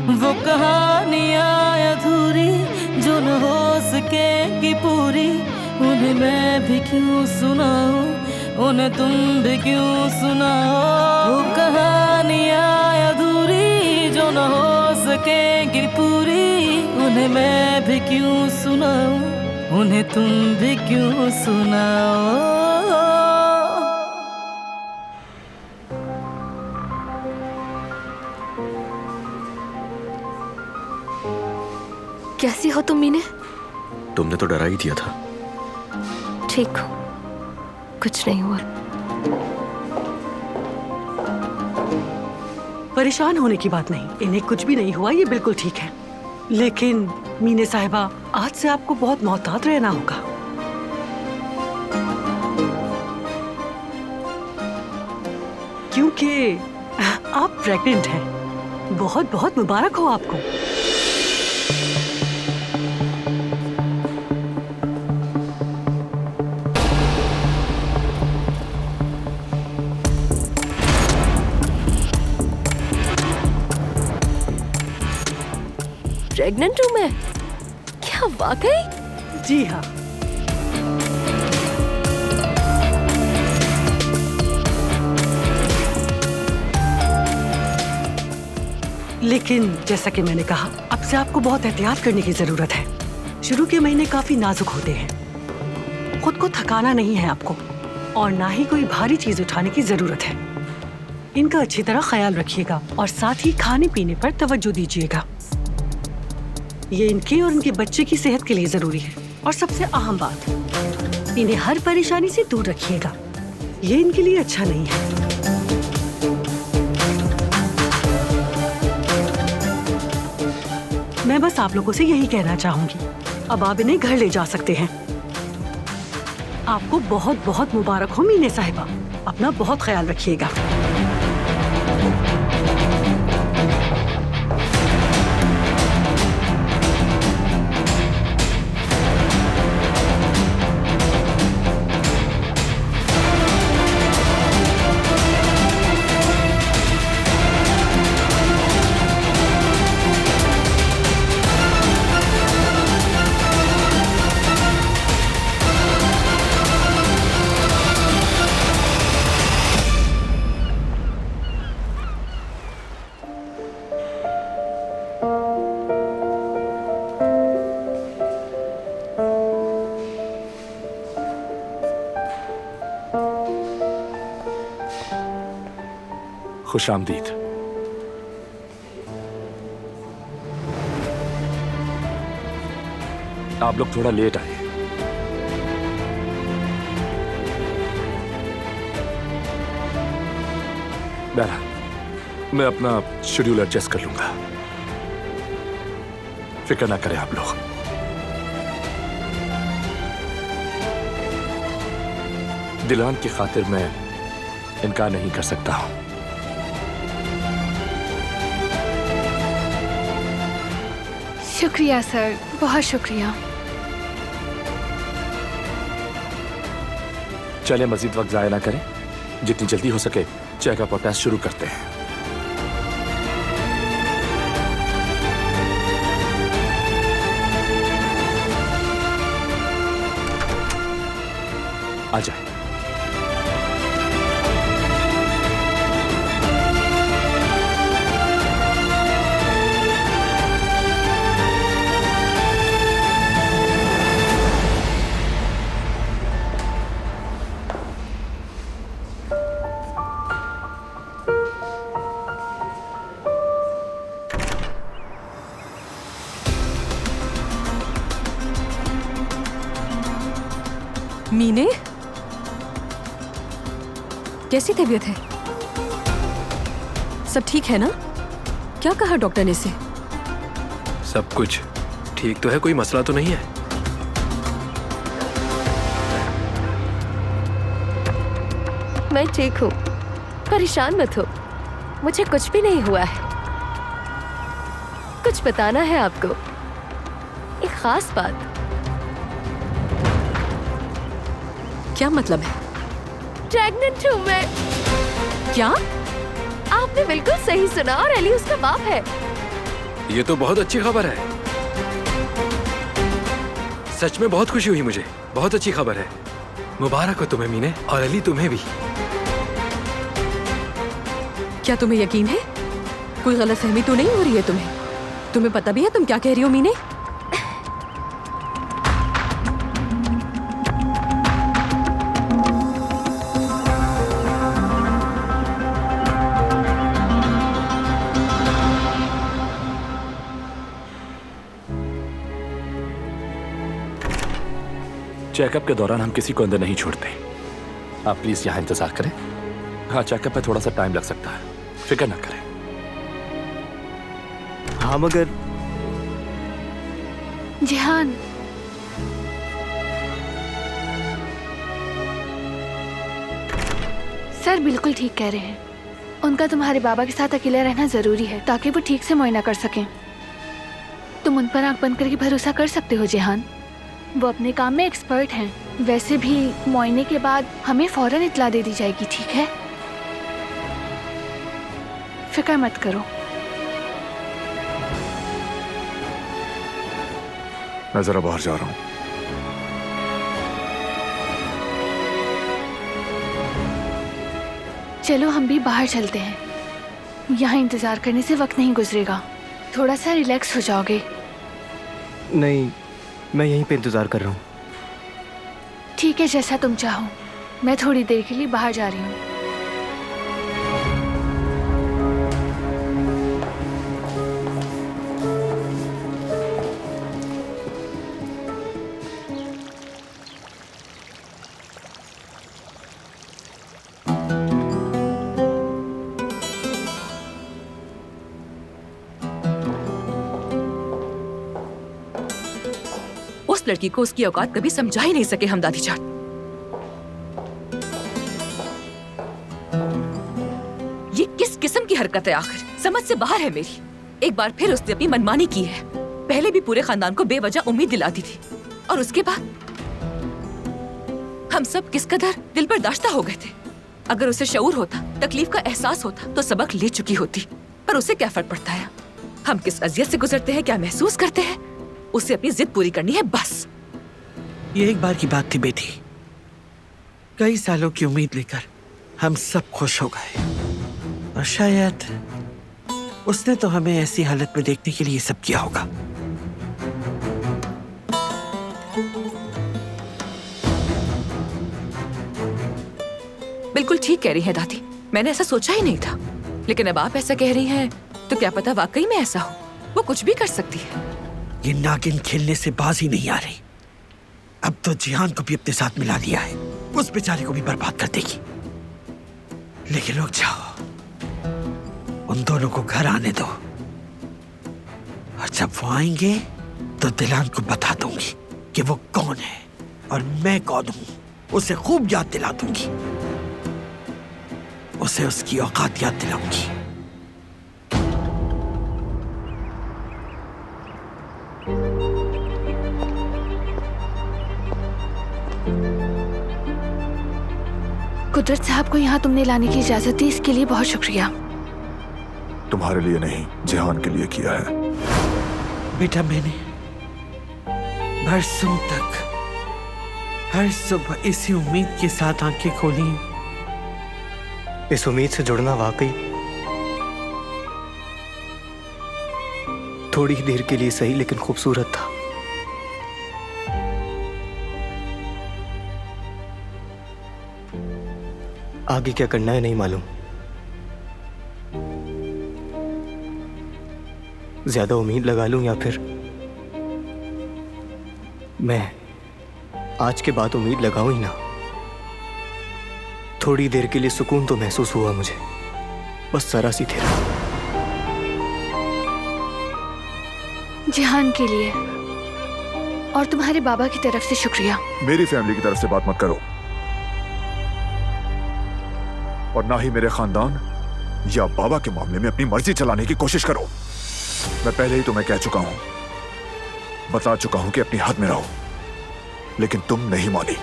वो कहानियाँ अधूरी जो न हो सकेगी पूरी, उन्हें मैं भी क्यों सुनाऊं, उन्हें तुम भी क्यों सुनाओ। वो कहानियाँ अधूरी जो न हो सकेगी पूरी, उन्हें मैं भी क्यों सुनाऊं, उन्हें तुम भी क्यों सुनाओ। कैसी हो तुम मीने? तुमने तो डरा ही दिया था। ठीक हो, कुछ नहीं हुआ। परेशान होने की बात नहीं, इन्हें कुछ भी नहीं हुआ, ये बिल्कुल ठीक है। लेकिन मीने साहिबा, आज से आपको बहुत मोहतात रहना होगा। क्योंकि आप प्रेग्नेंट हैं। बहुत बहुत मुबारक हो आपको। प्रेग्नेंट हूँ मैं? क्या वाकई? जी हाँ। लेकिन जैसा कि मैंने कहा, अब से आपको बहुत एहतियात करने की जरूरत है। शुरू के महीने काफी नाजुक होते हैं। खुद को थकाना नहीं है आपको, और ना ही कोई भारी चीज उठाने की जरूरत है। इनका अच्छी तरह ख्याल रखिएगा और साथ ही खाने पीने पर तवज्जो दीजिएगा। ये इनके और इनके बच्चे की सेहत के लिए जरूरी है। और सबसे अहम बात, इन्हें हर परेशानी से दूर रखिएगा। ये इनके लिए अच्छा नहीं है। मैं बस आप लोगों से यही कहना चाहूंगी। अब आप इन्हें घर ले जा सकते हैं। आपको बहुत बहुत मुबारक हो मीने साहिबा। अपना बहुत ख्याल रखिएगा। खुश आमदीद। आप लोग थोड़ा लेट आए। बहरहाल मैं अपना शेड्यूल एडजस्ट कर लूंगा, फिक्र ना करें आप लोग। दिलान की खातिर मैं इनकार नहीं कर सकता हूं। शुक्रिया सर, बहुत शुक्रिया। चलें मजीद वक्त जाया ना करें, जितनी जल्दी हो सके चेकअप और टेस्ट शुरू करते हैं। आ जाए। मीने, कैसी तबीयत है? सब ठीक है ना? क्या कहा डॉक्टर ने इसे? सब कुछ ठीक तो है, कोई मसला तो नहीं है। मैं ठीक हूँ, परेशान मत हो। मुझे कुछ भी नहीं हुआ है। कुछ बताना है आपको, एक खास बात। क्या मतलब है? प्रेग्नेंट हूँ मैं। क्या? आपने बिल्कुल सही सुना, और एली उसका बाप है। ये तो बहुत अच्छी खबर है। सच में बहुत खुशी हुई मुझे। बहुत अच्छी खबर है। मुबारक हो तुम्हें मीने, और अली तुम्हें भी। क्या तुम्हें यकीन है? कोई गलतफहमी तो नहीं हो रही है तुम्हें? तुम्हें पता भी है तुम क्या कह रही हो मीने? चेकअप के दौरान हम किसी को अंदर नहीं छोड़ते। आप प्लीज यहाँ इंतजार करें। हाँ, चेकअप में थोड़ा सा टाइम लग सकता है, फिक्र ना करें। हाँ मगर जिहान, सर बिल्कुल ठीक कह रहे हैं। उनका तुम्हारे बाबा के साथ अकेले रहना जरूरी है ताकि वो ठीक से मुआयना कर सकें। तुम उन पर आंख बंद करके भरोसा कर सकते हो जिहान। वो अपने काम में एक्सपर्ट हैं। वैसे भी मुआयने के बाद हमें फौरन इत्तला दे दी जाएगी, ठीक है? फिक्र मत करो। मैं जरा बाहर जा रहा हूँ। चलो हम भी बाहर चलते हैं। यहाँ इंतजार करने से वक्त नहीं गुजरेगा। थोड़ा सा रिलैक्स हो जाओगे। नहीं, मैं यहीं पे इंतजार कर रहा हूँ। ठीक है, जैसा तुम चाहो। मैं थोड़ी देर के लिए बाहर जा रही हूँ। उस लड़की को उसकी औकात कभी समझा ही नहीं सके हम दादी जान। ये किस किस्म की हरकत है आखिर? समझ से बाहर है मेरी। एक बार फिर उसने अपनी मनमानी की है। पहले भी पूरे खानदान को बेवजह उम्मीद दिलाती थी, और उसके बाद हम सब किस कदर दिल पर दाश्ता हो गए थे। अगर उसे शऊर होता, तकलीफ का एहसास होता तो सबक ले चुकी होती। पर उसे क्या फर्क पड़ता है हम किस अजियत से गुजरते हैं, क्या महसूस करते हैं। उसे अपनी जिद पूरी करनी है बस। ये एक बार की बात थी बेटी। कई सालों की उम्मीद लेकर हम सब खुश हो गए, और शायद उसने तो हमें ऐसी हालत में देखने के लिए सब किया होगा। बिल्कुल ठीक कह रही हैं दादी। मैंने ऐसा सोचा ही नहीं था, लेकिन अब आप ऐसा कह रही हैं तो क्या पता वाकई में ऐसा हो। वो कुछ भी कर सकती है। ये नागिन खेलने से बाज ही नहीं आ रही। अब तो जिहान को भी अपने साथ मिला लिया है। उस बेचारे को भी बर्बाद कर देगी। लेकिन रुक जाओ, उन दोनों को घर आने दो, और जब वो आएंगे तो दिलान को बता दूंगी कि वो कौन है और मैं कौन हूं। उसे खूब याद दिला दूंगी। उसे उसकी औकात याद दिलाऊंगी। कुदरत साहब को यहाँ तुमने लाने की इजाजत दी, इसके लिए बहुत शुक्रिया। तुम्हारे लिए नहीं, जिहान के लिए किया है। बेटा, मैंने बरसों तक हर सुबह इसी उम्मीद के साथ आंखें खोली। इस उम्मीद से जुड़ना वाकई थोड़ी ही देर के लिए सही, लेकिन खूबसूरत था। आगे क्या करना है नहीं मालूम। ज्यादा उम्मीद लगा लूं या फिर मैं आज के बाद उम्मीद लगाऊं ही ना। थोड़ी देर के लिए सुकून तो महसूस हुआ मुझे, बस जरा सी देर। जिहान के लिए और तुम्हारे बाबा की तरफ से शुक्रिया। मेरी फैमिली की तरफ से बात मत करो, और ना ही मेरे खानदान या बाबा के मामले में अपनी मर्जी चलाने की कोशिश करो। मैं पहले ही तुम्हें कह चुका हूं, बता चुका हूं कि अपनी हद में रहो, लेकिन तुम नहीं मानी।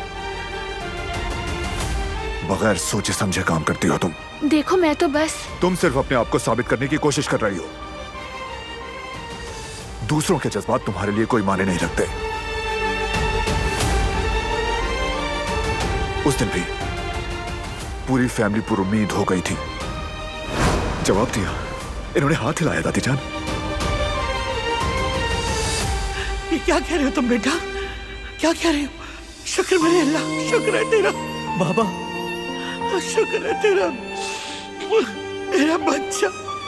बगैर सोचे समझे काम करती हो तुम। देखो, मैं तो बस तुम सिर्फ अपने आप को साबित करने की कोशिश कर रही हो। दूसरों के जज्बात तुम्हारे लिए कोई माने नहीं रखते। उस दिन भी पूरी फैमिली पूरी उम्मीद हो गई थी। जवाब दिया, इन्होंने हाथ हिलाया दादी जान। ये क्या कह रहे हो तुम बेटा? क्या कह रहे हो? शुक्र मेरे अल्लाह, शुक्र है तेरा बाबा, शुक्र है तेरा मेरा बच्चा,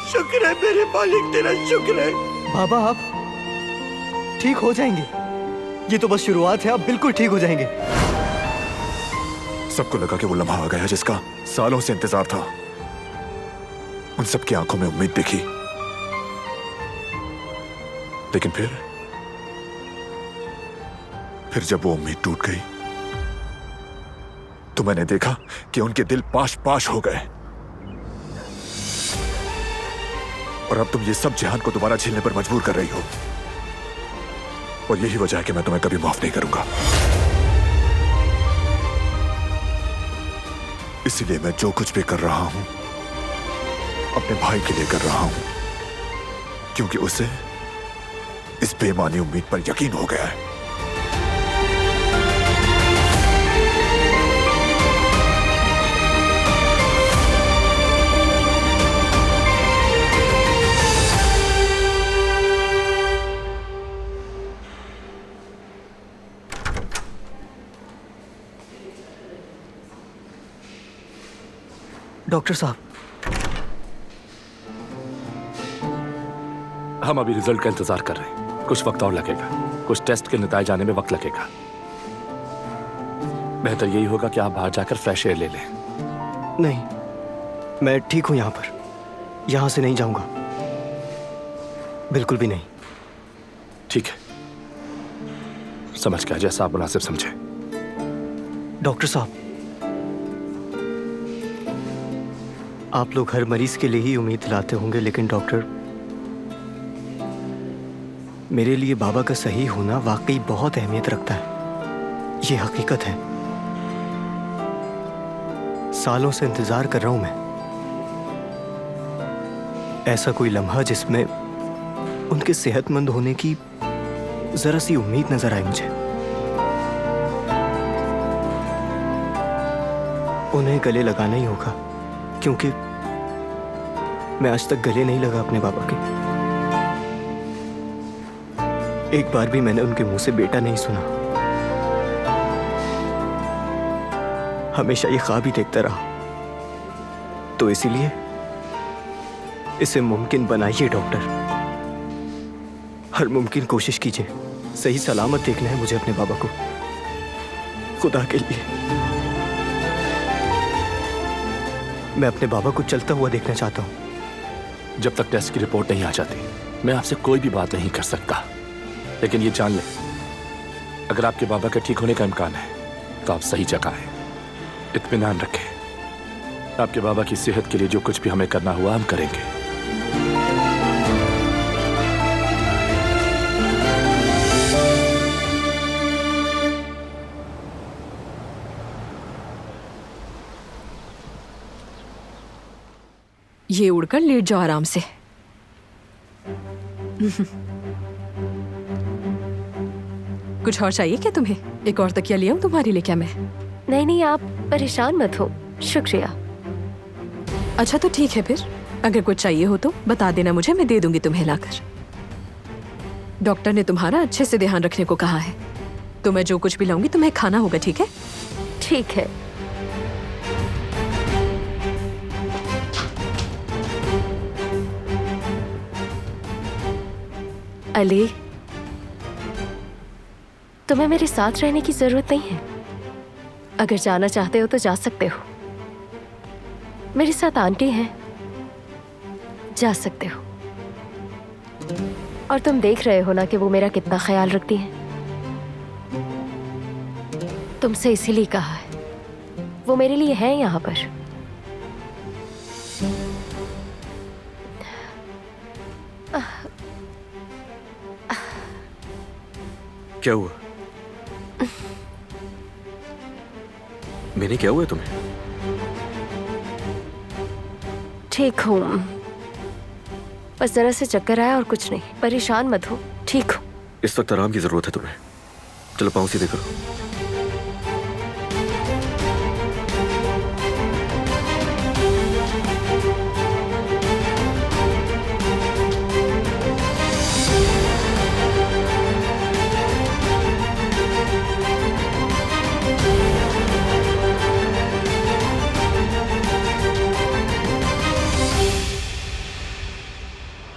शुक्र है मेरे मालिक, तेरा शुक्र है। बाबा आप ठीक हो जाएंगे, ये तो बस शुरुआत है, आप बिल्कुल ठीक हो जाएंगे। सबको लगा कि वो लम्हा आ गया जिसका सालों से इंतजार था। उन सबकी आंखों में उम्मीद दिखी, लेकिन फिर जब वो उम्मीद टूट गई तो मैंने देखा कि उनके दिल पाश पाश हो गए। और अब तुम ये सब जहान को दोबारा झेलने पर मजबूर कर रही हो, और यही वजह है कि मैं तुम्हें कभी माफ नहीं करूंगा। इसीलिए मैं जो कुछ भी कर रहा हूं अपने भाई के लिए कर रहा हूं, क्योंकि उसे इस बेमानी उम्मीद पर यकीन हो गया है। डॉक्टर साहब, हम अभी रिजल्ट का इंतजार कर रहे हैं। कुछ वक्त और लगेगा, कुछ टेस्ट के नतीजे आने में वक्त लगेगा। बेहतर यही होगा कि आप बाहर जाकर फ्रेश एयर ले लें। नहीं, मैं ठीक हूं यहाँ पर, यहाँ से नहीं जाऊंगा, बिल्कुल भी नहीं। ठीक है, समझ गया, जैसा आप मुनासिब समझे। डॉक्टर साहब, आप लोग हर मरीज के लिए ही उम्मीद दिलाते होंगे, लेकिन डॉक्टर, मेरे लिए बाबा का सही होना वाकई बहुत अहमियत रखता है। ये हकीकत है। सालों से इंतजार कर रहा हूं मैं, ऐसा कोई लम्हा जिसमें उनके सेहतमंद होने की जरा सी उम्मीद नजर आई मुझे। उन्हें गले लगाना ही होगा, क्योंकि मैं आज तक गले नहीं लगा अपने बाबा के। एक बार भी मैंने उनके मुंह से बेटा नहीं सुना। हमेशा ये ख्वाब ही देखता रहा। तो इसीलिए इसे मुमकिन बनाइए डॉक्टर। हर मुमकिन कोशिश कीजिए। सही सलामत देखना है मुझे अपने बाबा को, खुदा के लिए। मैं अपने बाबा को चलता हुआ देखना चाहता हूं। जब तक टेस्ट की रिपोर्ट नहीं आ जाती, मैं आपसे कोई भी बात नहीं कर सकता। लेकिन ये जान लें, अगर आपके बाबा के ठीक होने का इम्कान है तो आप सही जगह हैं। इत्मीनान रखें। आपके बाबा की सेहत के लिए जो कुछ भी हमें करना हुआ हम करेंगे। ये उड़कर लेट जाओ आराम से। कुछ और चाहिए क्या तुम्हें? एक और तकिया ले आऊं तुम्हारे लिए क्या मैं? नहीं नहीं, आप परेशान मत हो, शुक्रिया। अच्छा तो ठीक है, फिर अगर कुछ चाहिए हो तो बता देना मुझे, मैं दे दूंगी तुम्हें लाकर। डॉक्टर ने तुम्हारा अच्छे से ध्यान रखने को कहा है, तो मैं जो कुछ भी लाऊंगी तुम्हें खाना होगा, ठीक है? ठीक है। अली, तुम्हें मेरे साथ रहने की जरूरत नहीं है। अगर जाना चाहते हो तो जा सकते हो। मेरे साथ आंटी हैं, जा सकते हो। और तुम देख रहे हो ना कि वो मेरा कितना ख्याल रखती हैं। तुमसे इसीलिए कहा है, वो मेरे लिए है यहाँ पर। क्या हुआ? मैंने क्या हुआ तुम्हें? ठीक हूँ, बस जरा से चक्कर आया और कुछ नहीं। परेशान मत हो, ठीक हो। इस वक्त आराम की जरूरत है तुम्हें। चलो पाँव सीधे करो।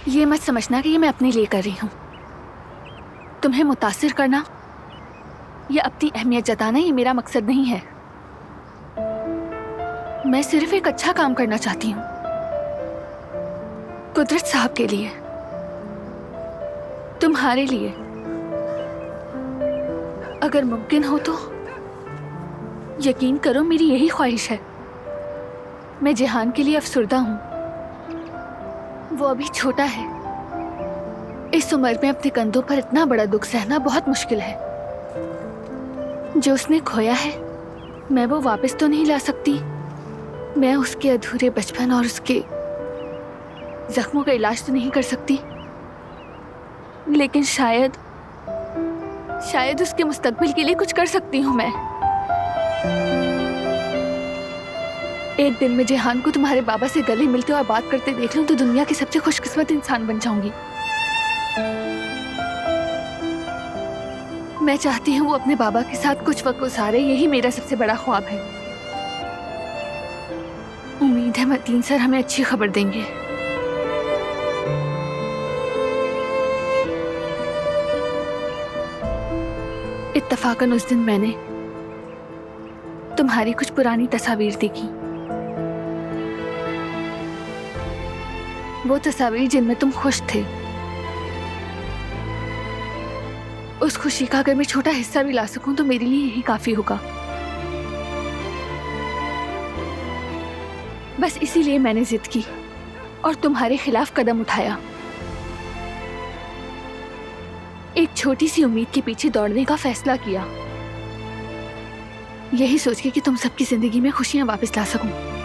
ये मत समझना कि ये मैं अपने लिए कर रही हूँ। तुम्हें मुतासिर करना या अपनी अहमियत जताना ये मेरा मकसद नहीं है। मैं सिर्फ एक अच्छा काम करना चाहती हूँ, कुदरत साहब के लिए, तुम्हारे लिए। अगर मुमकिन हो तो यकीन करो मेरी यही ख्वाहिश है। मैं जिहान के लिए अफसुर्दा हूँ। वो अभी छोटा है। इस उम्र में अपने कंधों पर इतना बड़ा दुख सहना बहुत मुश्किल है। जो उसने खोया है मैं वो वापस तो नहीं ला सकती। मैं उसके अधूरे बचपन और उसके जख्मों का इलाज तो नहीं कर सकती, लेकिन शायद उसके मुस्तकबिल के लिए कुछ कर सकती हूँ मैं। एक दिन मैं जिहान को तुम्हारे बाबा से गले मिलते और बात करते देख लूं तो दुनिया की सबसे खुशकिस्मत इंसान बन जाऊंगी। मैं चाहती हूँ वो अपने बाबा के साथ कुछ वक्त गुजारे। यही मेरा सबसे बड़ा ख्वाब है। उम्मीद है मतीन सर हमें अच्छी खबर देंगे। इत्तफाकन उस दिन मैंने तुम्हारी कुछ पुरानी तस्वीर देखी। वो तस्वीर जिनमें तुम खुश थे। उस खुशी का अगर मैं छोटा हिस्सा भी ला सकूं तो मेरे लिए यही काफी होगा। बस इसीलिए मैंने जिद की और तुम्हारे खिलाफ कदम उठाया। एक छोटी सी उम्मीद के पीछे दौड़ने का फैसला किया, यही सोच के कि तुम सबकी जिंदगी में खुशियां वापस ला सकूं।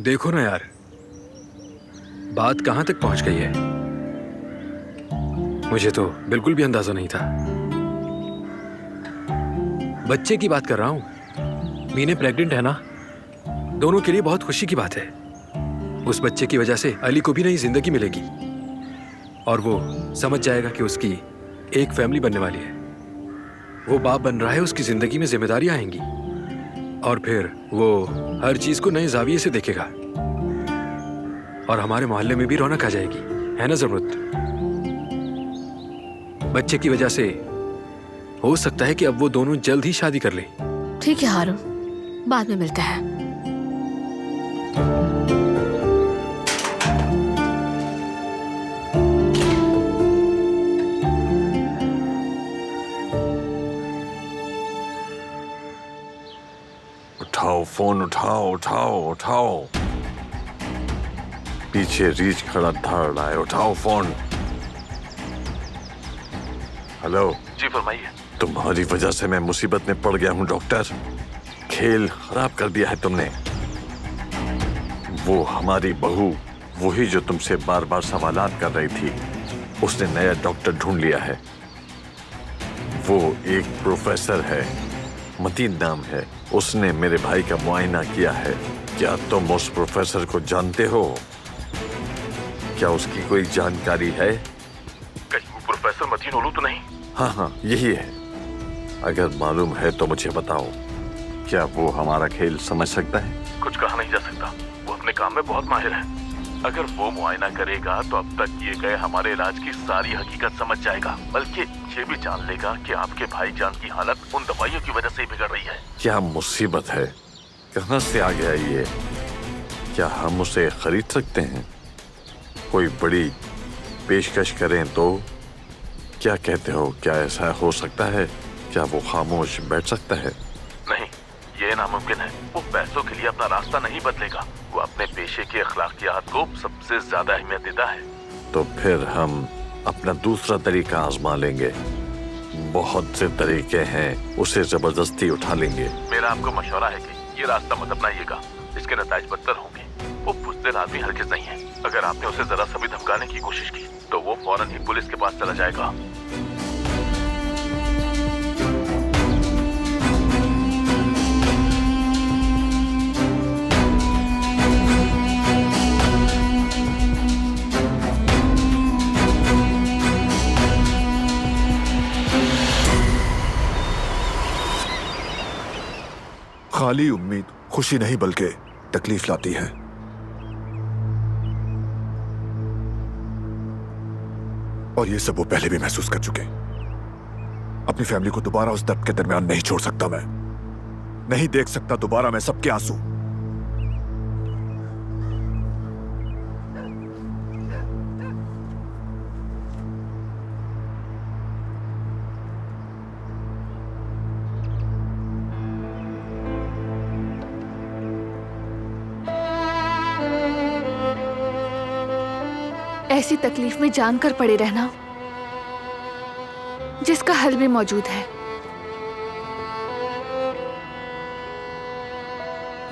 देखो ना यार, बात कहां तक पहुंच गई है। मुझे तो बिल्कुल भी अंदाजा नहीं था। बच्चे की बात कर रहा हूं। मीने प्रेग्नेंट है ना। दोनों के लिए बहुत खुशी की बात है। उस बच्चे की वजह से अली को भी नई जिंदगी मिलेगी और वो समझ जाएगा कि उसकी एक फैमिली बनने वाली है। वो बाप बन रहा है, उसकी जिंदगी में जिम्मेदारियां आएंगी और फिर वो हर चीज को नए जाविये से देखेगा और हमारे मोहल्ले में भी रौनक आ जाएगी, है ना ज़रूरत। बच्चे की वजह से हो सकता है कि अब वो दोनों जल्द ही शादी कर लें। ठीक है हारून, बाद में मिलते हैं। उठाओ फोन, उठाओ उठाओ उठाओ। पीछे रीच खड़ा धाड़ रहा है, उठाओ फोन। हेलो जी फरमाइए। तुम्हारी वजह से मैं मुसीबत में पड़ गया हूँ डॉक्टर। खेल खराब कर दिया है तुमने। वो हमारी बहू, वही जो तुमसे बार बार सवालात कर रही थी, उसने नया डॉक्टर ढूंढ लिया है। वो एक प्रोफेसर है, मतीन नाम है। उसने मेरे भाई का मुआयना किया है। क्या तुम उस प्रोफेसर को जानते हो? क्या उसकी कोई जानकारी है? कहीं वो प्रोफेसर मतीन ओलू तो नहीं? हाँ हाँ यही है। अगर मालूम है तो मुझे बताओ, क्या वो हमारा खेल समझ सकता है? कुछ कहा नहीं जा सकता। वो अपने काम में बहुत माहिर है। अगर वो मुआयना करेगा तो अब तक किए गए हमारे इलाज की सारी हकीकत समझ जाएगा, बल्कि ये भी जान लेगा कि आपके भाईजान की हालत उन दवाइयों की वजह से ही बिगड़ रही है। क्या मुसीबत है? कहाँ से आ गया ये? क्या हम उसे खरीद सकते हैं? कोई बड़ी पेशकश करें तो? क्या कहते हो, क्या ऐसा हो सकता है? क्या वो खामोश बैठ सकता है? नहीं, ये नामुमकिन है। वो पैसों के लिए अपना रास्ता नहीं बदलेगा। वो अपने पेशे की अखलाकियात को सबसे ज्यादा अहमियत देता है। तो फिर हम अपना दूसरा तरीका आजमा लेंगे। बहुत से तरीके हैं, उसे जबरदस्ती उठा लेंगे। मेरा आपको मशवरा है कि ये रास्ता मत अपनाइएगा, इसके नताइज बदतर होंगे। वो बुज़दिल आदमी हरगिज़ नहीं है। अगर आपने उसे जरा सा भी धमकाने की कोशिश की तो वो फौरन ही पुलिस के पास चला जाएगा। खाली उम्मीद खुशी नहीं बल्कि तकलीफ लाती है। और ये सब वो पहले भी महसूस कर चुके। अपनी फैमिली को दोबारा उस दर्द के दरमियान नहीं छोड़ सकता मैं। नहीं देख सकता दोबारा मैं सबके आंसू। ऐसी तकलीफ में जानकर पड़े रहना जिसका हल भी मौजूद है,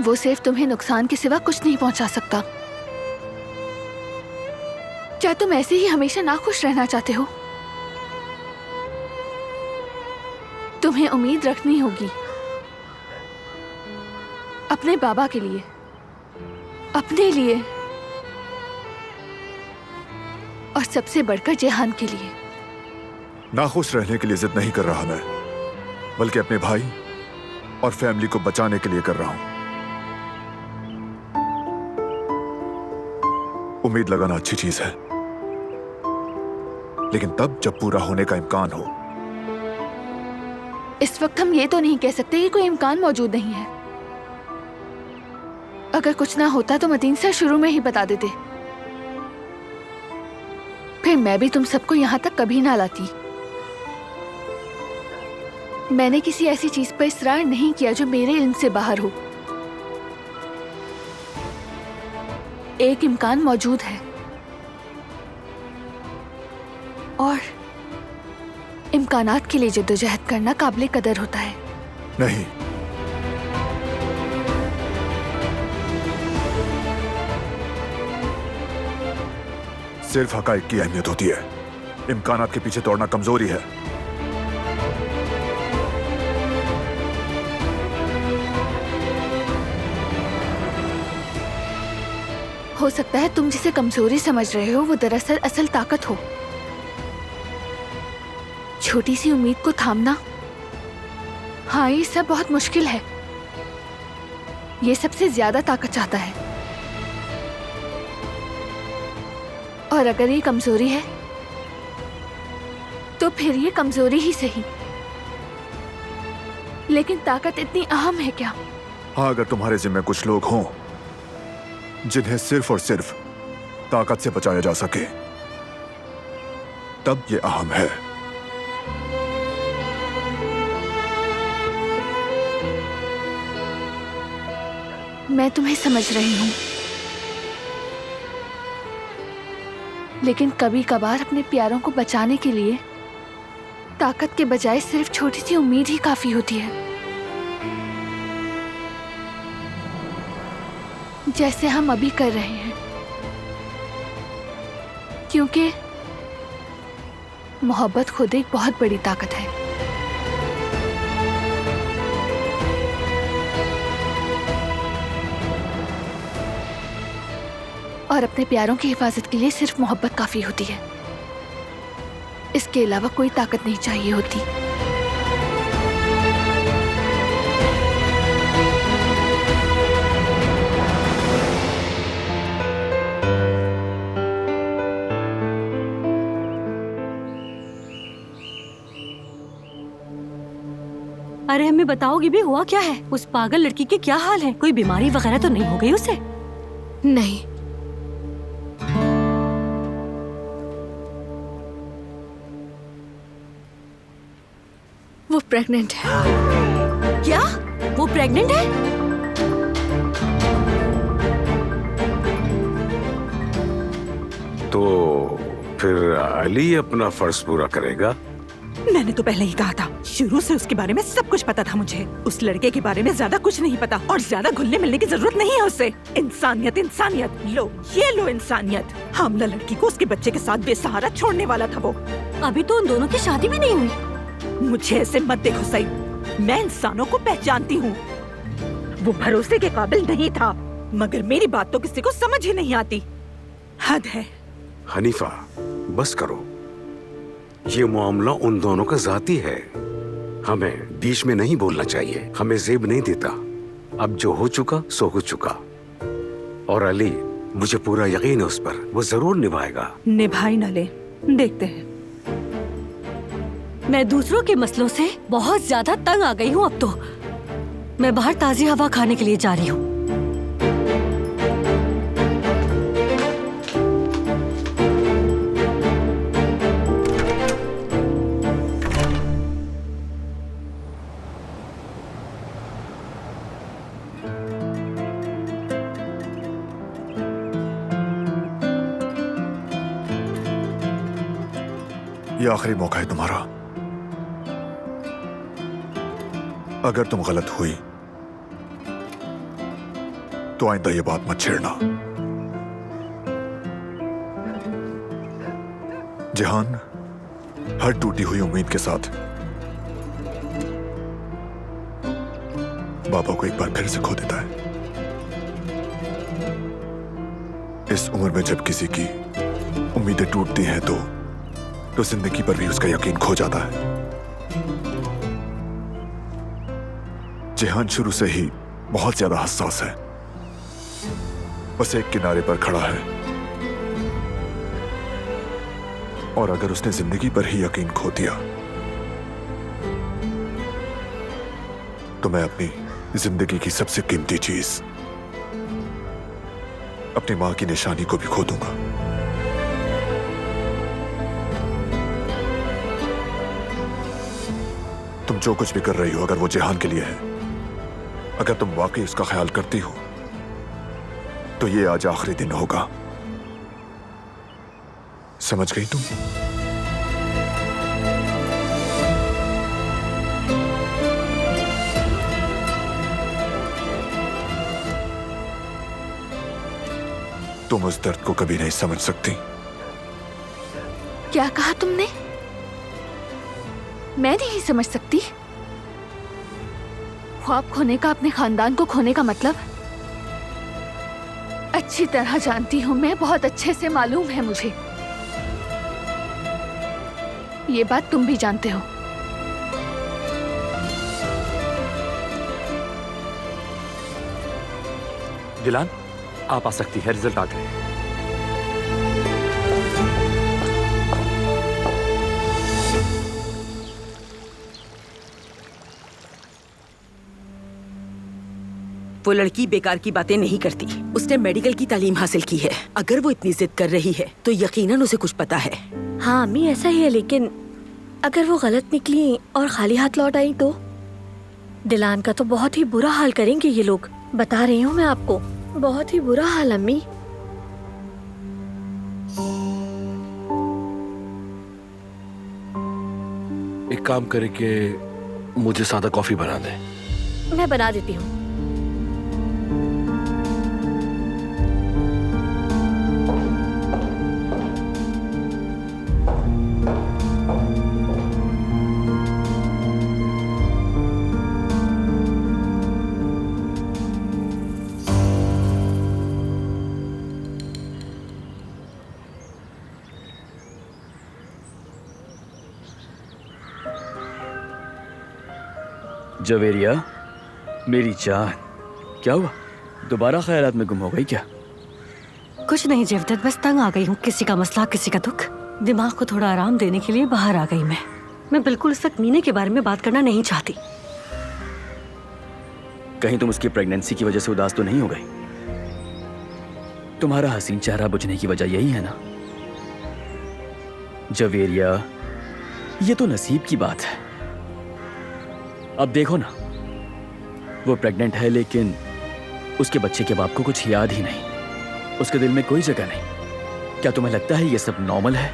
वो सिर्फ तुम्हें नुकसान के सिवा कुछ नहीं पहुंचा सकता। क्या तुम ऐसे ही हमेशा नाखुश रहना चाहते हो? तुम्हें उम्मीद रखनी होगी अपने बाबा के लिए, अपने लिए और सबसे बढ़कर जेहान के लिए। नाखुश रहने के लिए जिद नहीं कर रहा मैं, बल्कि अपने भाई और फैमिली को बचाने के लिए कर रहा हूं। उम्मीद लगाना अच्छी चीज है, लेकिन तब जब पूरा होने का इम्कान हो। इस वक्त हम ये तो नहीं कह सकते कि कोई इम्कान मौजूद नहीं है। अगर कुछ ना होता तो मतीन सर शुरू में ही बता देते, फिर मैं भी तुम सबको यहां तक कभी ना लाती। मैंने किसी ऐसी चीज पर इसरार नहीं किया जो मेरे इल्म से बाहर हो। एक इम्कान मौजूद है और इम्कानात के लिए जद्दोजहद करना काबिल कदर होता है। नहीं, सिर्फ हकाइक की अहमियत होती है। इम्कानात के पीछे दौड़ना कमजोरी है। हो सकता है तुम जिसे कमजोरी समझ रहे हो वो दरअसल असल ताकत हो। छोटी सी उम्मीद को थामना, हाँ ये सब बहुत मुश्किल है। ये सबसे ज्यादा ताकत चाहता है। और अगर ये कमजोरी है तो फिर ये कमजोरी ही सही, लेकिन ताकत इतनी अहम है क्या? हाँ, अगर तुम्हारे जिम्मे कुछ लोग हों जिन्हें सिर्फ और सिर्फ ताकत से बचाया जा सके, तब ये अहम है। मैं तुम्हें समझ रही हूं, लेकिन कभी कभार अपने प्यारों को बचाने के लिए ताकत के बजाय सिर्फ छोटी सी उम्मीद ही काफी होती है। जैसे हम अभी कर रहे हैं, क्योंकि मोहब्बत खुद एक बहुत बड़ी ताकत है। और अपने प्यारों की हिफाजत के लिए सिर्फ मोहब्बत काफी होती है। इसके अलावा कोई ताकत नहीं चाहिए होती। अरे हमें बताओगी भी हुआ क्या है? उस पागल लड़की के क्या हाल है? कोई बीमारी वगैरह तो नहीं हो गई उसे? नहीं, वो प्रेग्नेंट है। क्या? वो प्रेग्नेंट है? तो फिर अली अपना फर्ज पूरा करेगा। मैंने तो पहले ही कहा था, शुरू से उसके बारे में सब कुछ पता था मुझे। उस लड़के के बारे में ज्यादा कुछ नहीं पता और ज्यादा घुलने मिलने की जरूरत नहीं है उससे। इंसानियत इंसानियत, लो ये लो इंसानियत। हामला लड़की को उसके बच्चे के साथ बेसहारा छोड़ने वाला था वो। अभी तो उन दोनों की शादी भी नहीं हुई। मुझे ऐसे मत देखो सही, मैं इंसानों को पहचानती हूँ। वो भरोसे के काबिल नहीं था, मगर मेरी बात तो किसी को समझ ही नहीं आती। हद है। हनीफा बस करो, ये मामला उन दोनों का जाती है, हमें बीच में नहीं बोलना चाहिए। हमें जेब नहीं देता। अब जो हो चुका सो हो चुका। और अली, मुझे पूरा यकीन है उस पर, वो जरूर निभाएगा। निभाई न ले, देखते हैं। मैं दूसरों के मसलों से बहुत ज्यादा तंग आ गई हूँ अब तो। मैं बाहर ताजी हवा खाने के लिए जा रही हूँ। ये आखिरी मौका है तुम्हारा। अगर तुम गलत हुई तो आइंदा ये बात मत छेड़ना। जहान हर टूटी हुई उम्मीद के साथ बाबा को एक बार फिर से खो देता है। इस उम्र में जब किसी की उम्मीदें टूटती हैं तो जिंदगी पर भी उसका यकीन खो जाता है। जेहान शुरू से ही बहुत ज्यादा हसास है। बस एक किनारे पर खड़ा है और अगर उसने जिंदगी पर ही यकीन खो दिया तो मैं अपनी जिंदगी की सबसे कीमती चीज, अपनी मां की निशानी को भी खो दूंगा। तुम जो कुछ भी कर रही हो, अगर वो जेहान के लिए है, अगर तुम वाकई उसका ख्याल करती हो तो ये आज आखिरी दिन होगा। समझ गई तुम? तुम उस दर्द को कभी नहीं समझ सकती। क्या कहा तुमने? मैं नहीं समझ सकती। ख्वाब खोने का, अपने खानदान को खोने का मतलब अच्छी तरह जानती हूँ मैं, बहुत अच्छे से मालूम है मुझे। ये बात तुम भी जानते हो। दिलान, आप आ सकती है, रिजल्ट आ गए। वो लड़की बेकार की बातें नहीं करती। उसने मेडिकल की तालीम हासिल की है। अगर वो इतनी जिद कर रही है तो यकीनन उसे कुछ पता है। हाँ अम्मी, ऐसा ही है, लेकिन अगर वो गलत निकली और खाली हाथ लौट आई तो दिलान का तो बहुत ही बुरा हाल करेंगे ये लोग। बता रही हूँ मैं आपको, बहुत ही बुरा हाल अम्मी। एक काम करे कि मुझे सादा कॉफी बना दे। मैं बना देती हूँ। जवेरिया, मेरी जान, क्या हुआ? दोबारा ख्यालात में गुम हो गई क्या? कुछ नहीं जेवदत, बस तंग आ गई हूँ। किसी का मसला, किसी का दुख। दिमाग को थोड़ा आराम देने के लिए बाहर आ गई मैं बिल्कुल इस वक्त मीने के बारे में बात करना नहीं चाहती। कहीं तुम उसकी प्रेगनेंसी की वजह से उदास तो नहीं हो गई? तुम्हारा हसीन चेहरा बुझने की वजह यही है ना? जवेरिया, ये तो नसीब की बात है। अब देखो ना, वो प्रेग्नेंट है, लेकिन उसके बच्चे के बाप को कुछ याद ही नहीं। उसके दिल में कोई जगह नहीं। क्या तुम्हें लगता है ये सब नॉर्मल है?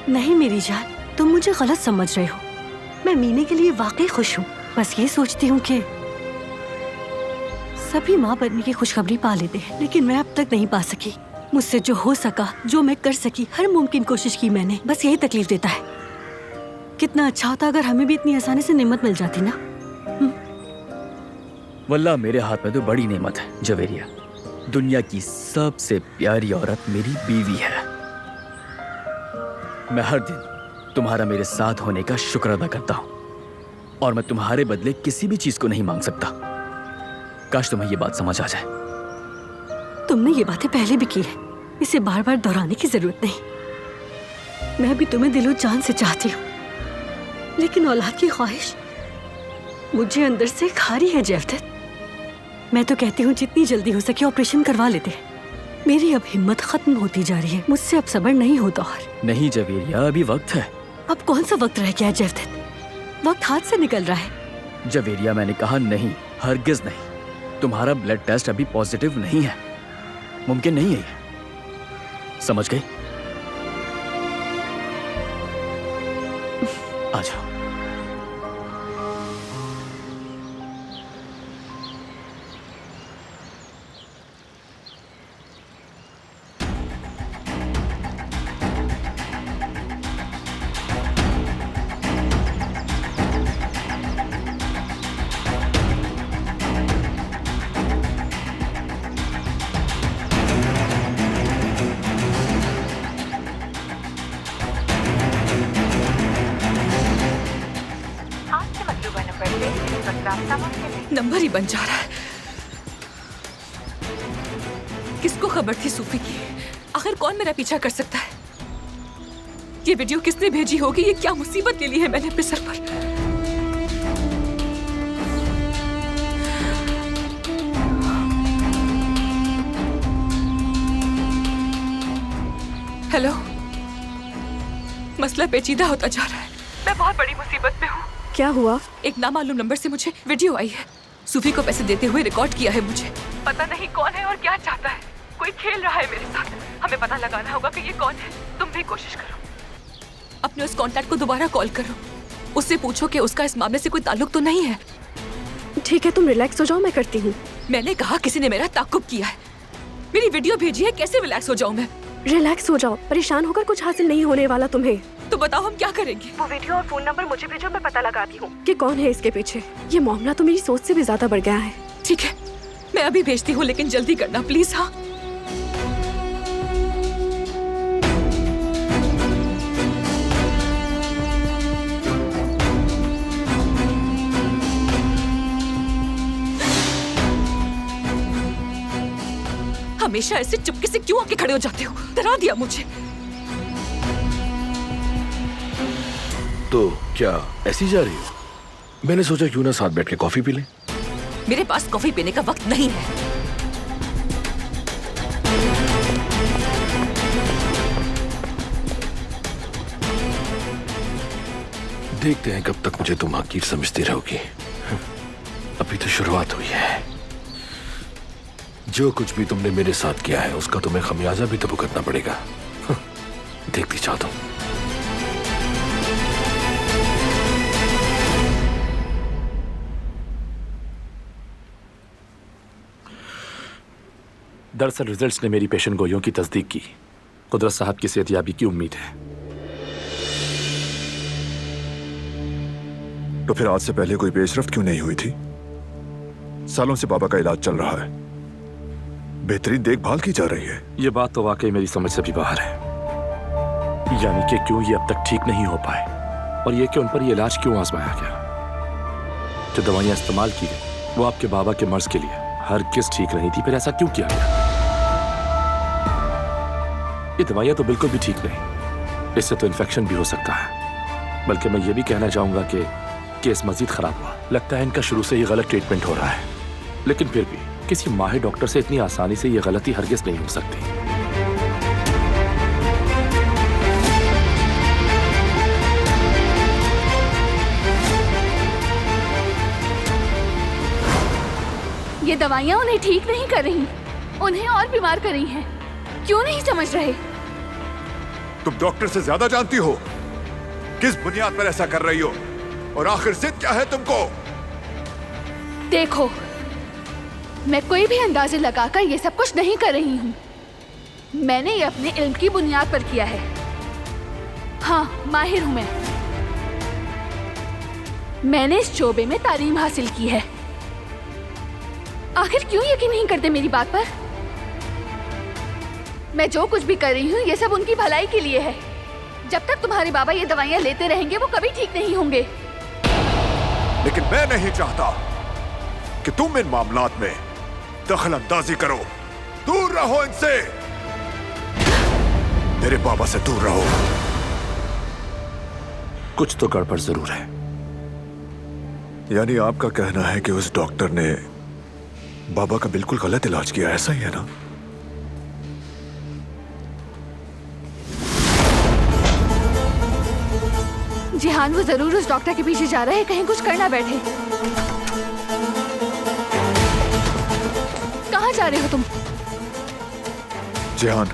नहीं मेरी जान, तुम मुझे गलत समझ रहे हो। मैं मीने के लिए वाकई खुश हूँ। बस ये सोचती हूँ कि सभी माँ बनने की खुशखबरी पा लेते हैं, लेकिन मैं अब तक नहीं पा सकी। मुझसे जो हो सका, जो मैं कर सकी, हर मुमकिन कोशिश की मैंने। बस यही तकलीफ देता है। कितना अच्छा होता अगर हमें भी इतनी आसानी से नेमत मिल जाती ना। वल्लाह मेरे हाथ में तो बड़ी नेमत है जवेरिया। दुनिया की सबसे प्यारी औरत मेरी बीवी है। मैं हर दिन तुम्हारा मेरे साथ होने का शुक्र अदा करता हूँ, और मैं तुम्हारे बदले किसी भी चीज को नहीं मांग सकता। काश तुम्हें ये बात समझ आ जाए। तुमने ये बातें पहले भी की है, इसे बार बार दोहराने की जरूरत नहीं। मैं भी तुम्हें दिलो जान से चाहती हूँ, लेकिन औलाद की ख्वाहिश मुझे अंदर से खा रही है जैवदत। मैं तो कहती हूँ जितनी जल्दी हो सके ऑपरेशन करवा लेते हैं। मेरी अब हिम्मत खत्म होती जा रही है, मुझसे अब सब्र नहीं होता। और नहीं जवेरिया, अभी वक्त है। अब कौन सा वक्त रह गया है जैवदत? वक्त हाथ से निकल रहा है। जवेरिया मैंने कहा नहीं, हरगिज नहीं। तुम्हारा ब्लड टेस्ट अभी पॉजिटिव नहीं है, मुमकिन नहीं है ये। समझ गई? आ जाओ। नंबर ही बन जा रहा है। किसको खबर थी सूफी की? आखिर कौन मेरा पीछा कर सकता है? ये वीडियो किसने भेजी होगी? ये क्या मुसीबत ले ली है मैंने अपने सर पर? हेलो, मसला पेचीदा होता जा रहा है। मैं बहुत बड़ी मुसीबत में हूँ। क्या हुआ? एक नामालूम नंबर से मुझे वीडियो आई है। सूफी को पैसे देते हुए रिकॉर्ड किया है मुझे। पता नहीं कौन है और क्या चाहता है। कोई खेल रहा है मेरे साथ। हमें पता लगाना होगा कि ये कौन है। तुम भी कोशिश करो, अपने उस कांटेक्ट को दोबारा कॉल करो। उससे पूछो कि उसका इस मामले से कोई ताल्लुक तो नहीं है। ठीक है, तुम रिलैक्स हो जाओ, मैं करती हूँ। मैंने कहा किसी ने मेरा ताक़ुब किया है, मेरी वीडियो भेजी है। कैसे रिलैक्स हो जाऊं मैं? रिलैक्स हो जाओ, परेशान होकर कुछ हासिल नहीं होने वाला तुम्हें। तो बताओ हम क्या करेंगे? वो वीडियो और फोन नंबर मुझे भेजो, मैं पता लगाती हूँ कि कौन है इसके पीछे। ये मामला तो मेरी सोच से भी ज्यादा बढ़ गया है। ठीक है, मैं अभी भेजती हूँ, लेकिन जल्दी करना प्लीज। हाँ, हमेशा ऐसे चुपके से क्यों आके खड़े हो जाते हो? डरा दिया मुझे। तो क्या ऐसी जा रही हो? मैंने सोचा क्यों ना साथ बैठ के कॉफी पी लें। मेरे पास कॉफी पीने का वक्त नहीं है। देखते हैं कब तक मुझे तुम हकीर समझती रहोगी। अभी तो शुरुआत हुई है। जो कुछ भी तुमने मेरे साथ किया है उसका तुम्हें खमियाजा भी तो भुगतना पड़ेगा। देखती जाओ तुम। दरअसल रिजल्ट्स ने मेरी पेशेंट गोइयों की तस्दीक की। कुदरत साहब की सेहतयाबी की उम्मीद है। तो फिर आज से पहले कोई पेशरफ्त क्यों नहीं हुई थी? सालों से बाबा का इलाज चल रहा है, बेहतरीन देखभाल की जा रही है। ये बात तो वाकई मेरी समझ से भी बाहर है। यानी कि क्यों ये अब तक ठीक नहीं हो पाए, और ये कि उन पर ये इलाज क्यों आजमाया गया। जो दवाइयां इस्तेमाल की गई वो आपके बाबा के मर्ज के लिए हरगिज़ ठीक नहीं थी। फिर ऐसा क्यों किया गया? ये दवाइयां तो बिल्कुल भी ठीक नहीं। इससे तो इन्फेक्शन भी हो सकता है। बल्कि मैं ये भी कहना चाहूंगा कि केस मजीद खराब हुआ। लगता है इनका शुरू से ही गलत ट्रीटमेंट हो रहा है। लेकिन फिर भी किसी माहिर डॉक्टर से इतनी आसानी से ये गलती हरगिज़ नहीं हो सकती। दवाइयाँ उन्हें ठीक नहीं कर रही, उन्हें और बीमार कर रही हैं। क्यों नहीं समझ रहे? तुम डॉक्टर से ज्यादा जानती हो। किस बुनियाद पर ऐसा कर रही हो और आखिर जिद क्या है तुमको? देखो, मैं कोई भी अंदाजे लगाकर ये सब कुछ नहीं कर रही हूँ। मैंने ये अपने इल्म की बुनियाद पर किया है। हाँ, माहिर हूँ मैं। मैंने इस शोबे में तालीम हासिल की है। आखिर क्यों यकीन नहीं करते मेरी बात पर? मैं जो कुछ भी कर रही हूँ ये सब उनकी भलाई के लिए है। जब तक तुम्हारे बाबा ये दवाइयाँ लेते रहेंगे वो कभी ठीक नहीं होंगे। लेकिन मैं नहीं चाहता कि तुम इन मामलात में दखल अंदाजी करो। दूर रहो इनसे। मेरे बाबा से दूर रहो। कुछ तो गड़बड़ जरूर है। यानी आपका कहना है कि उस डॉक्टर ने बाबा का बिल्कुल गलत इलाज किया, ऐसा ही है ना? जिहान, वो जरूर उस डॉक्टर के पीछे जा रहे हैं, कहीं कुछ करना बैठे। कहाँ जा रहे हो तुम? जिहान,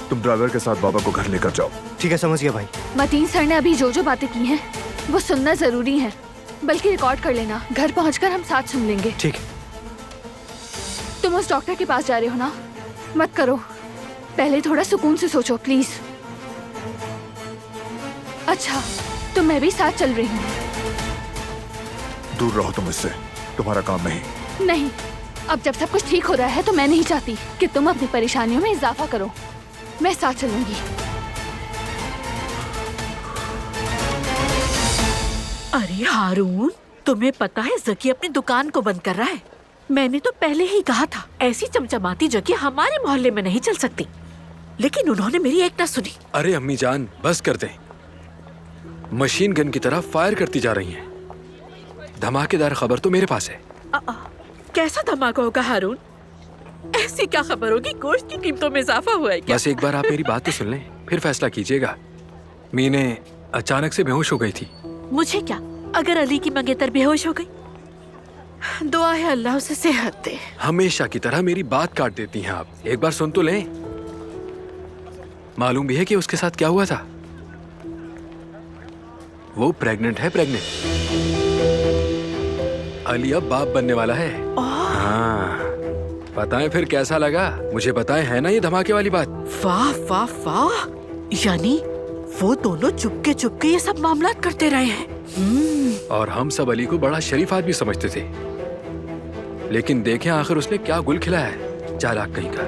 तुम ड्राइवर के साथ बाबा को घर लेकर जाओ। ठीक है, समझ गया भाई। मतीन सर ने अभी जो जो बातें की हैं वो सुनना जरूरी है, बल्कि रिकॉर्ड कर लेना। घर पहुंचकर हम साथ सुन लेंगे। ठीक है। तुम उस डॉक्टर के पास जा रहे हो ना? मत करो, पहले थोड़ा सुकून से सोचो प्लीज। अच्छा, तो मैं भी साथ चल रही हूँ। दूर रहो तुम इससे, तुम्हारा काम नहीं। नहीं, अब जब सब कुछ ठीक हो रहा है तो मैं नहीं चाहती कि तुम अपनी परेशानियों में इजाफा करो। मैं साथ चलूंगी। अरे हारून, तुम्हें पता है जकी अपनी दुकान को बंद कर रहा है। मैंने तो पहले ही कहा था ऐसी चमचमाती जगह हमारे मोहल्ले में नहीं चल सकती, लेकिन उन्होंने मेरी एक ना सुनी। अरे अम्मी जान, बस कर दें। मशीन गन की तरह फायर करती जा रही हैं। धमाकेदार खबर तो मेरे पास है। कैसा धमाका होगा हारून? ऐसी क्या खबर होगी? गोश्त की कीमतों में इजाफा हुआ है क्या? बस एक बार आप मेरी बात तो सुन लें, फिर फैसला कीजिएगा। मीने अचानक से बेहोश हो गई थी। मुझे क्या, अगर अली की मंगेतर बेहोश हो गई? दुआ है अल्लाह उसे सेहत दे। हमेशा की तरह मेरी बात काट देती हैं आप। एक बार सुन तो लें। मालूम भी है कि उसके साथ क्या हुआ था? वो प्रेग्नेंट है, प्रेग्नेंट। अली अब बाप बनने वाला है। हाँ, बताएं फिर कैसा लगा? मुझे बताएं, है ना ये धमाके वाली बात? वाह वाह वाह, यानी वो दोनों चुपके चुपके ये सब मामला करते रहे हैं। और हम सब अली को बड़ा शरीफ आदमी समझते थे, लेकिन देखें आखिर उसने क्या गुल खिलाया है, चालाक कहीं का।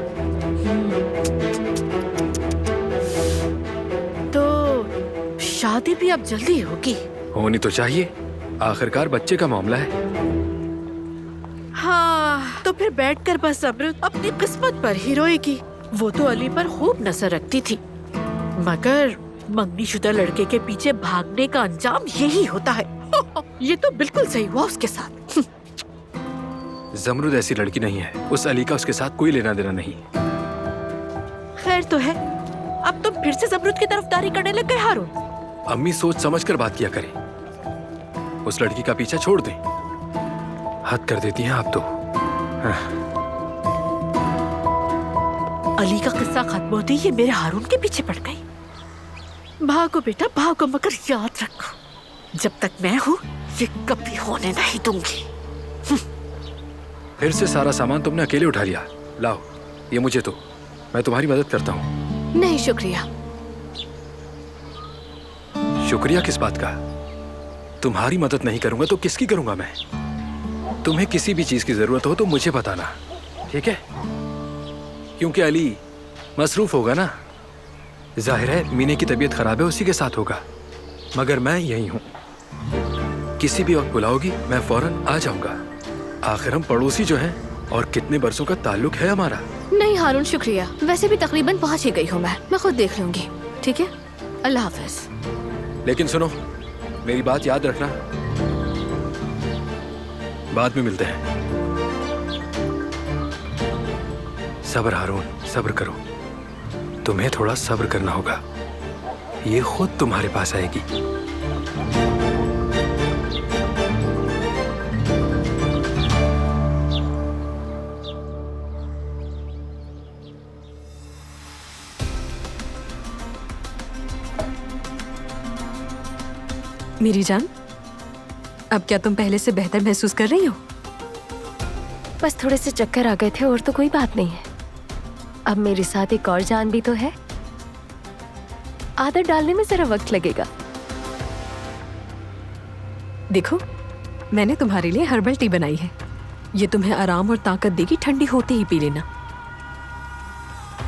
तो शादी भी अब जल्दी होगी? होनी तो चाहिए, आखिरकार बच्चे का मामला है। हाँ, तो फिर बैठकर बस अमृत अपनी किस्मत पर ही रोएगी। वो तो अली पर खूब नजर रखती थी, मगर मंगनीशुदा लड़के के पीछे भागने का अंजाम यही होता है। ये तो बिल्कुल सही हुआ उसके साथ। जमरुद ऐसी लड़की नहीं है, उस अली का उसके साथ कोई लेना देना नहीं। खैर तो है, अब तुम फिर से जमरुद की तरफदारी करने लग गए हारून। अम्मी सोच समझ कर बात किया करें, उस लड़की का पीछा छोड़ दें। हद कर देती हैं आप तो। अली का किस्सा खत्म होते ही ये मेरे हारून के पीछे पड़ गई। भागो बेटा भागो, मगर याद रखो जब तक मैं हूँ ये कभी होने नहीं दूंगी। फिर से सारा सामान तुमने अकेले उठा लिया। लाओ ये मुझे तो, मैं तुम्हारी मदद करता हूँ। नहीं शुक्रिया। शुक्रिया किस बात का? तुम्हारी मदद नहीं करूंगा तो किसकी करूंगा मैं? तुम्हें किसी भी चीज की जरूरत हो तो मुझे बताना, ठीक है? क्योंकि अली मसरूफ होगा ना। जाहिर है मीने की तबीयत खराब है, उसी के साथ होगा, मगर मैं यही हूँ। किसी भी वक्त बुलाओगी मैं फौरन आ जाऊंगा। आखिर हम पड़ोसी जो हैं, और कितने बरसों का ताल्लुक है हमारा। नहीं हारून शुक्रिया, वैसे भी तकरीबन पहुंच ही गई हूँ मैं खुद देख लूंगी। ठीक है, अल्लाह हाफिज। लेकिन सुनो, मेरी बात याद रखना, बाद में मिलते हैं। सब्र हारून, सब्र करो। तुम्हें थोड़ा सब्र करना होगा, ये खुद तुम्हारे पास आएगी। मेरी जान, अब क्या तुम पहले से बेहतर महसूस कर रही हो? बस थोड़े से चक्कर आ गए थे और तो कोई बात नहीं है। अब मेरे साथ एक और जान भी तो है। आदत डालने में जरा वक्त लगेगा। देखो, मैंने तुम्हारे लिए हर्बल टी बनाई है। ये तुम्हें आराम और ताकत देगी, ठंडी होते ही पी लेना।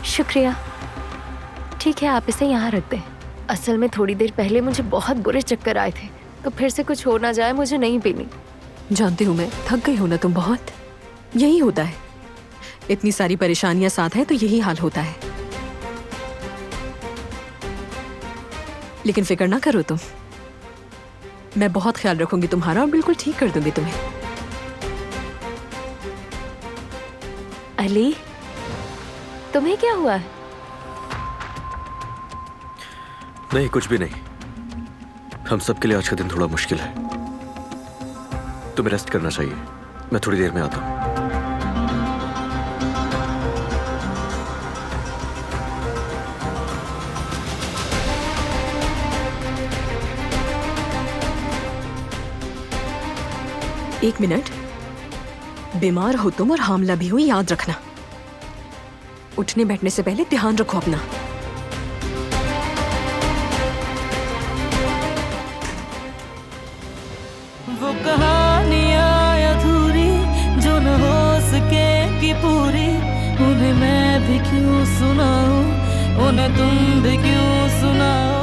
शुक्रिया। ठीक है, आप इसे यहाँ रख दें। असल में थोड़ी देर पहले मुझे बहुत बुरे चक्कर आए थे, तो फिर से कुछ हो ना जाए मुझे नहीं पीनी। जानती हूँ मैं, थक गई हो ना तुम बहुत। यही होता है, इतनी सारी परेशानियां साथ हैं तो यही हाल होता है। लेकिन फिक्र ना करो तुम, मैं बहुत ख्याल रखूंगी तुम्हारा और बिल्कुल ठीक कर दूंगी तुम्हें। अली, तुम्हें क्या हुआ है? नहीं, कुछ भी नहीं। हम सबके लिए आज का दिन थोड़ा मुश्किल है। तुम्हें रेस्ट करना चाहिए। मैं थोड़ी देर में आता हूं। एक मिनट, बीमार हो तुम और हामला भी हो, याद रखना। उठने बैठने से पहले ध्यान रखो अपना। वो कहानियाँ अधूरी जो न हो सकेगी पूरी, उन्हें मैं भी क्यों सुनाऊं, उन्हें तुम भी क्यों सुनाओ।